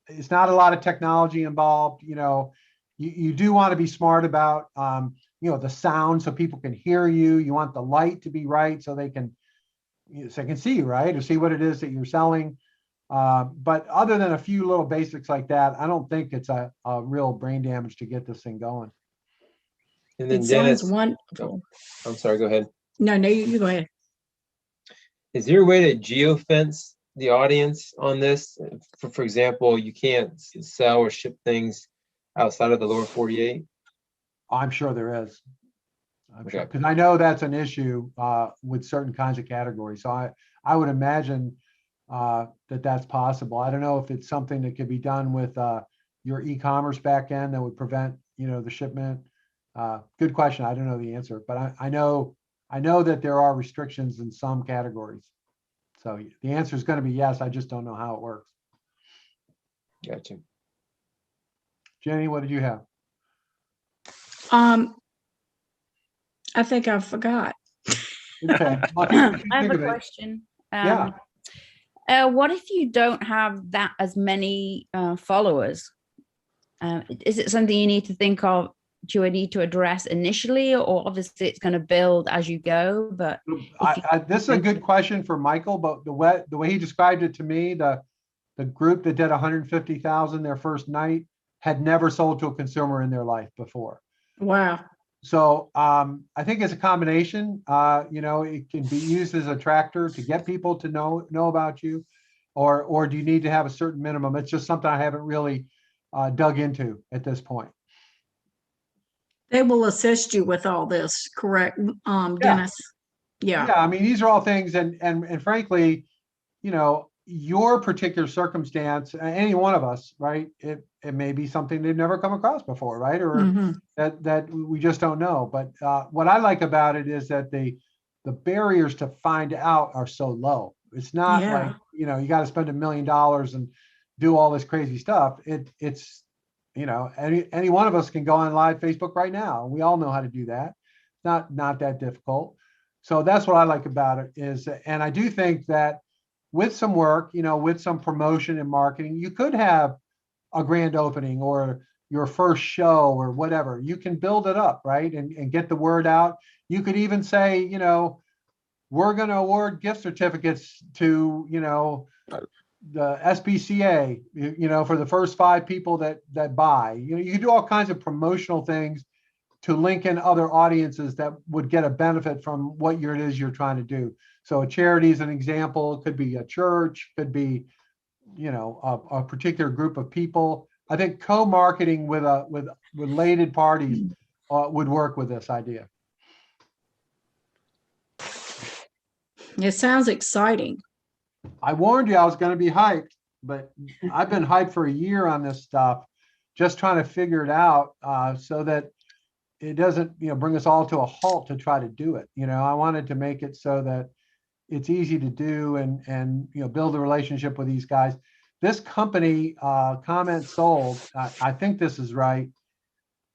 it's not a lot of technology involved. You know, you do want to be smart about, you know, the sound so people can hear you. You want the light to be right so they can see you, right? Or see what it is that you're selling. But other than a few little basics like that, I don't think it's a real brain damage to get this thing going. And then It Dennis, sounds wonderful. I'm sorry, go ahead. No, you go ahead. Is there a way to geofence the audience on this? For example, you can't sell or ship things outside of the lower 48? I'm sure there is. I'm sure, Okay. because I know that's an issue with certain kinds of categories. So I would imagine that that's possible. I don't know if it's something that could be done with your e-commerce backend that would prevent, the shipment. Good question. I don't know the answer, but I know that there are restrictions in some categories. So the answer is going to be yes. I just don't know how it works. Gotcha. Jenny, what did you have? I think I forgot. Okay. Well, if I you have think a of it, question. yeah. What if you don't have that as many followers? Is it something you need to think of? Do I need to address initially, or obviously it's going to build as you go? But This is a good question for Michael, but the way he described it to me, the group that did 150,000 their first night had never sold to a consumer in their life before. Wow. So I think it's a combination. It can be used as a tractor to get people to know about you, or do you need to have a certain minimum? It's just something I haven't really dug into at this point. They will assist you with all this, correct, Yeah. Dennis? Yeah. Yeah, I mean, these are all things, and frankly, your particular circumstance, any one of us, right? It may be something they've never come across before, right? Or Mhm. that we just don't know. But what I like about it is that the barriers to find out are so low. It's not Yeah. like, you got to spend $1 million and do all this crazy stuff. It's any one of us can go on live Facebook right now. We all know how to do that. It's not that difficult. So that's what I like about it is, and I do think that with some work, with some promotion and marketing, you could have a grand opening or your first show or whatever. You can build it up, right? And get the word out. You could even say, we're going to award gift certificates to, the SPCA, for the first 5 people that buy. You can do all kinds of promotional things to link in other audiences that would get a benefit from what it is you're trying to do. So a charity is an example. It could be a church, could be, a particular group of people. I think co-marketing with related parties would work with this idea. It sounds exciting. I warned you I was going to be hyped, but I've been hyped for a year on this stuff, just trying to figure it out so that it doesn't, bring us all to a halt to try to do it. I wanted to make it so that it's easy to do and build a relationship with these guys. This company, CommentSold, I think this is right.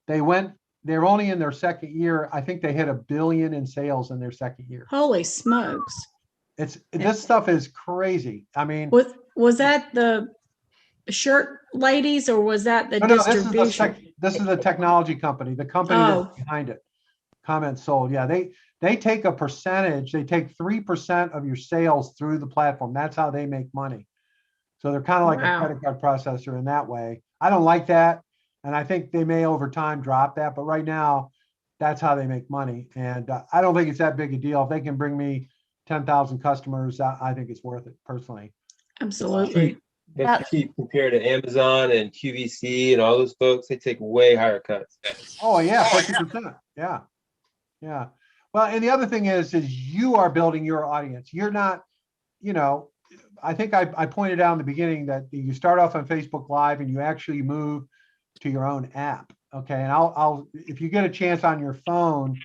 They're only in their second year. I think they hit $1 billion in sales in their second year. Holy smokes. This stuff is crazy. I mean, was that the shirt ladies or was that the no, distribution? this is a technology company, the company that's behind it, CommentSold. Yeah, they take a percentage. They take 3% of your sales through the platform. That's how they make money. So they're kind of like a credit card processor in that way. I don't like that. And I think they may over time drop that. But right now, that's how they make money. And I don't think it's that big a deal. If they can bring me 10,000 customers, I think it's worth it personally. Absolutely. That's cheap compared to Amazon and QVC and all those folks. They take way higher cuts. Oh, yeah, 50%. Yeah. Yeah. Well, and the other thing is you are building your audience. You're not, I think I pointed out in the beginning that you start off on Facebook Live and you actually move to your own app. Okay. And I'll if you get a chance on your phone,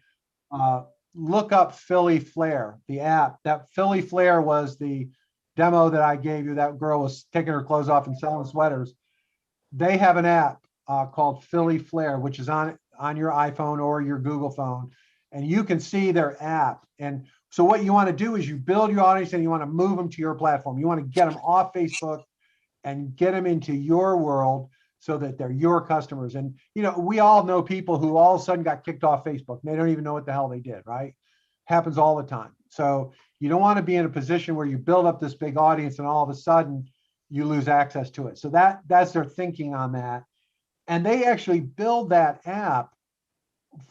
look up Philly Flair, the app. That Philly Flair was the demo that I gave you. That girl was taking her clothes off and selling sweaters. They have an app called Philly Flair, which is on your iPhone or your Google phone, and you can see their app. And so what you want to do is you build your audience and you want to move them to your platform. You want to get them off Facebook and get them into your world so that they're your customers. And, we all know people who all of a sudden got kicked off Facebook. They don't even know what the hell they did, right? Happens all the time. So you don't want to be in a position where you build up this big audience and all of a sudden you lose access to it. So that's their thinking on that. And they actually build that app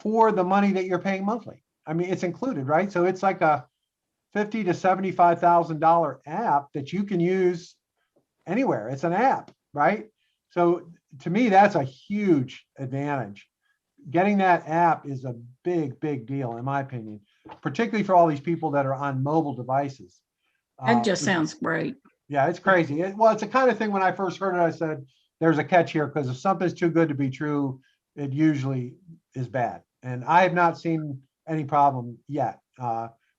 for the money that you're paying monthly. I mean, it's included, right? So it's like $50,000 to $75,000 app that you can use anywhere. It's an app, right? So to me, that's a huge advantage. Getting that app is a big, big deal, in my opinion, particularly for all these people that are on mobile devices. That just sounds great. Yeah, it's crazy. Well, it's the kind of thing when I first heard it, I said, there's a catch here, because if something's too good to be true, it usually is bad. And I have not seen any problem yet.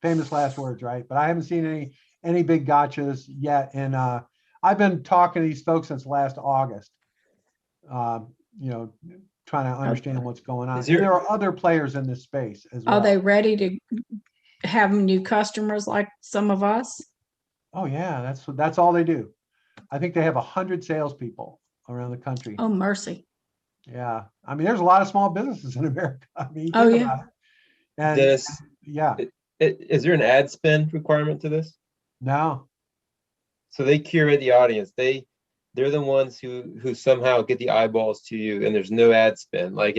Famous last words, right? But I haven't seen any big gotchas yet. And I've been talking to these folks since last August, trying to understand what's going on. And there are other players in this space as well. Are they ready to have new customers like some of us? Oh yeah, that's all they do. I think they have 100 salespeople around the country. Oh, mercy. Yeah. I mean, there's a lot of small businesses in America. I mean, Oh, think yeah. about it. And Dennis, yeah, is there an ad spend requirement to this? no, So they curate the audience. They're the ones who somehow get the eyeballs to you, and there's no ad spend. Like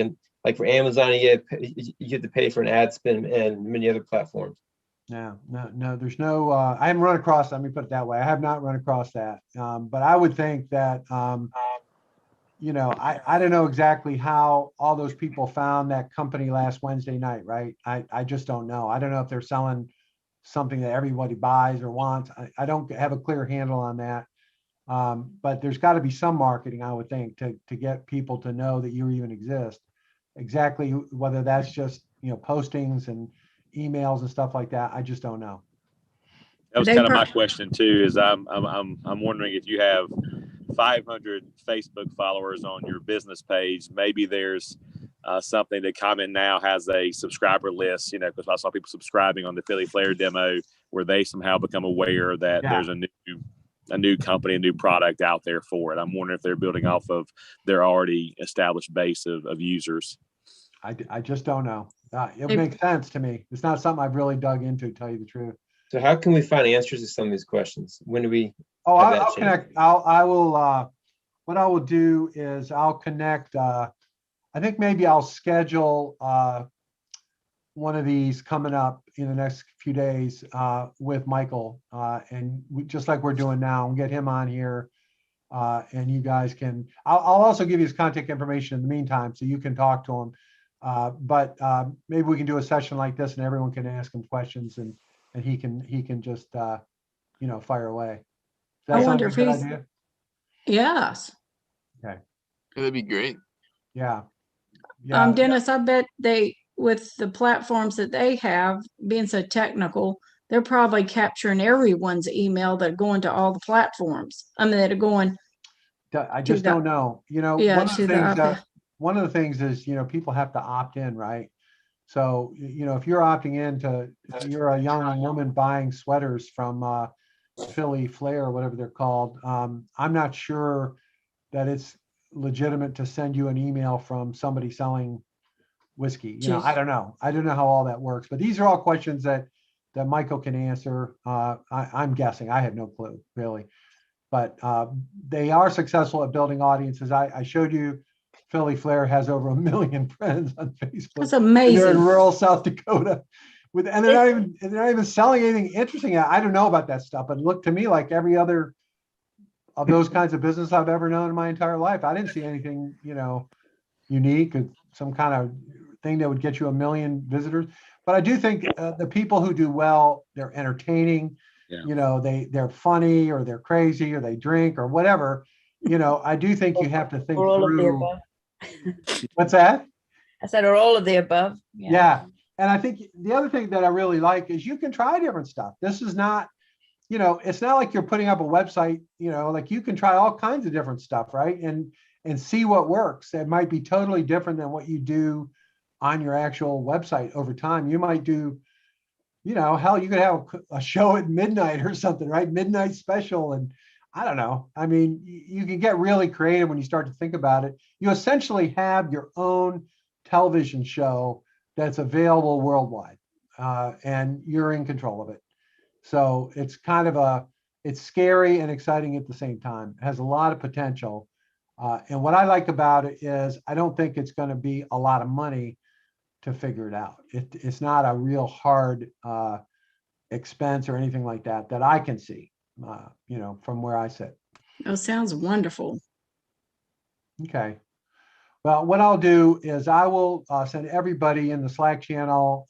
for Amazon, you have to pay for an ad spend, and many other platforms. no, there's no, I haven't run across, let me put it that way. I have not run across that. But I would think that, I don't know exactly how all those people found that company last Wednesday night, right? I just don't know. I don't know if they're selling something that everybody buys or wants. I don't have a clear handle on that. But there's got to be some marketing, I would think, to get people to know that you even exist. Exactly whether that's just, postings and emails and stuff like that, I just don't know. That was kind of my question too. Is I'm wondering if you have 500 Facebook followers on your business page, maybe there's something that Comment now has a subscriber list. Because I saw people subscribing on the Philly Flair demo, where they somehow become aware that there's a new company, a new product out there for it. I'm wondering if they're building off of their already established base of users. I just don't know. It makes sense to me. It's not something I've really dug into, to tell you the truth. So how can we find answers to some of these questions? When do we? I'll connect. I will. What I will do is I'll connect. I think maybe I'll schedule one of these coming up in the next few days with Michael, and just like we're doing now, and get him on here. And you guys can. I'll also give you his contact information in the meantime, so you can talk to him. But maybe we can do a session like this, and everyone can ask him questions, and he can just fire away. I wonder if he's. Idea? Yes. Okay. That'd be great. Yeah. Dennis, I bet with the platforms that they have being so technical, they're probably capturing everyone's email that are going to all the platforms. I mean, that are going. I just don't know. One of the things is, people have to opt in, right? So, if you're opting in you're a young woman buying sweaters from Philly Flair or whatever they're called. I'm not sure that it's legitimate to send you an email from somebody selling whiskey. I don't know. I don't know how all that works, but these are all questions that Michael can answer. I'm guessing. I have no clue, really. But they are successful at building audiences. I showed you Philly Flair has over 1 million friends on Facebook. That's amazing. They're in rural South Dakota, and they're not even selling anything interesting. I don't know about that stuff, but it looked to me like every other of those kinds of business I've ever known in my entire life. I didn't see anything, unique or some kind of thing that would get you 1 million visitors. But I do think the people who do well, they're entertaining. Yeah. They're funny, or they're crazy, or they drink, or whatever. I do think you have to think through. What's that? I said, or all of the above. Yeah. And I think the other thing that I really like is you can try different stuff. This is not, it's not like you're putting up a website, like you can try all kinds of different stuff, right? And see what works. It might be totally different than what you do on your actual website over time. You might do, hell, you could have a show at midnight or something, right? Midnight special. And I don't know. I mean, you can get really creative when you start to think about it. You essentially have your own television show that's available worldwide, and you're in control of it. So it's kind of it's scary and exciting at the same time. It has a lot of potential. And what I like about it is I don't think it's going to be a lot of money to figure it out. It's not a real hard expense or anything like that that I can see, you know, from where I sit. Oh, sounds wonderful. Okay. Well, what I'll do is I will send everybody in the Slack channel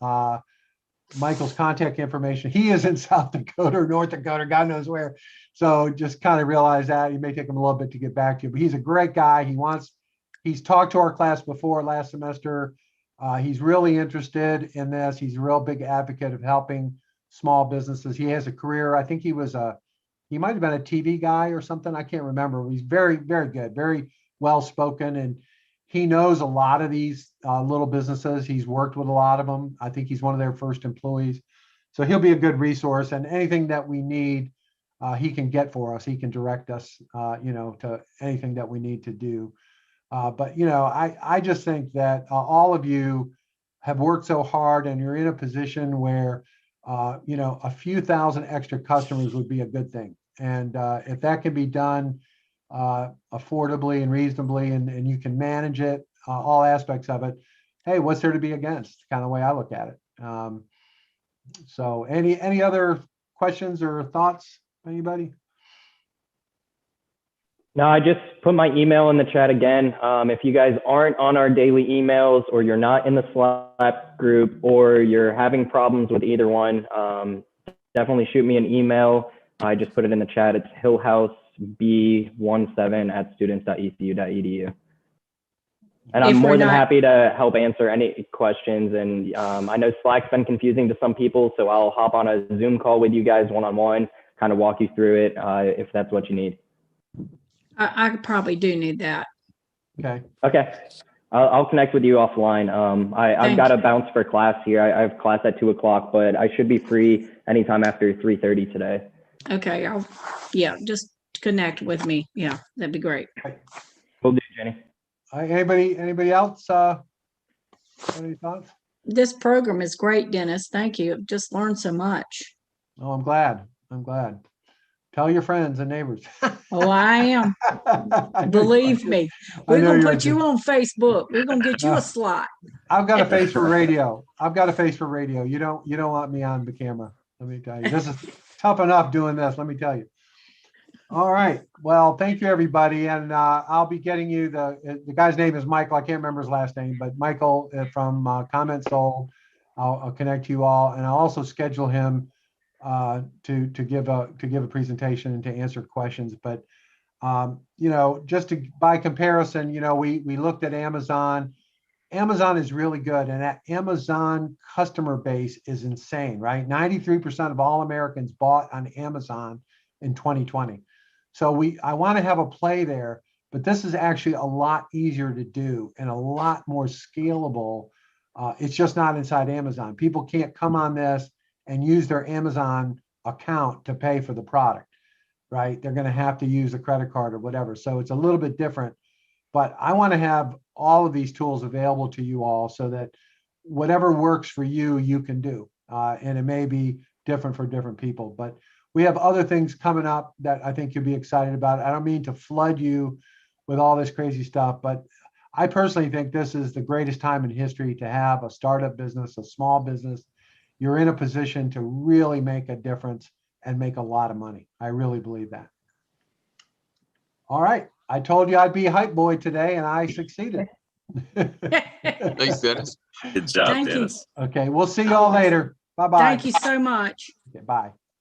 Michael's contact information. He is in South Dakota or North Dakota, God knows where. So just kind of realize that. It may take him a little bit to get back to you, but he's a great guy. He's talked to our class before last semester. He's really interested in this. He's a real big advocate of helping small businesses. He has a career. I think he might have been a TV guy or something. I can't remember. He's very, very good, very well spoken, and he knows a lot of these little businesses. He's worked with a lot of them. I think he's one of their first employees. So he'll be a good resource, and anything that we need, he can get for us. He can direct us, you know, to anything that we need to do. But, you know, I just think that all of you have worked so hard, and you're in a position where, you know, a few thousand extra customers would be a good thing. And if that can be done affordably and reasonably, and you can manage it, all aspects of it, hey, what's there to be against? Kind of the way I look at it. So any other questions or thoughts, anybody? No, I just put my email in the chat again. If you guys aren't on our daily emails, or you're not in the Slack group, or you're having problems with either one, definitely shoot me an email. I just put it in the chat. It's hillhouseb17@students.ecu.edu. And I'm more than happy to help answer any questions. And I know Slack's been confusing to some people, so I'll hop on a Zoom call with you guys one-on-one, kind of walk you through it if that's what you need. I probably do need that. Okay. Okay. I'll connect with you offline. I've got to bounce for class here. I have class at 2 o'clock, but I should be free anytime after 3:30 today. Okay. Just connect with me. Yeah, that'd be great. Will do, Jenny. Anybody else? Any thoughts? This program is great, Dennis. Thank you. I've just learned so much. Oh, I'm glad. Tell your friends and neighbors. Oh, I am. Believe me. We're going to put you on Facebook. We're going to get you a slot. I've got a face for radio. You don't want me on the camera. Let me tell you, this is tough enough doing this. Let me tell you. All right. Well, thank you, everybody. And I'll be getting you the guy's name is Michael. I can't remember his last name, but Michael from CommentSold. I'll connect you all, and I'll also schedule him to give a presentation and to answer questions. But you know, just by comparison, you know, we looked at Amazon. Amazon is really good, and that Amazon customer base is insane, right? 93% of all Americans bought on Amazon in 2020. So I want to have a play there, but this is actually a lot easier to do and a lot more scalable. It's just not inside Amazon. People can't come on this and use their Amazon account to pay for the product, right? They're going to have to use a credit card or whatever. So it's a little bit different, but I want to have all of these tools available to you all so that whatever works for you, you can do. And it may be different for different people, but we have other things coming up that I think you'll be excited about. I don't mean to flood you with all this crazy stuff, but I personally think this is the greatest time in history to have a startup business, a small business. You're in a position to really make a difference and make a lot of money. I really believe that. All right. I told you I'd be a hype boy today, and I succeeded. Thanks, Dennis. Good job, Thank you. Dennis. Okay. We'll see you all later. Bye-bye. Thank you so much. Okay, bye.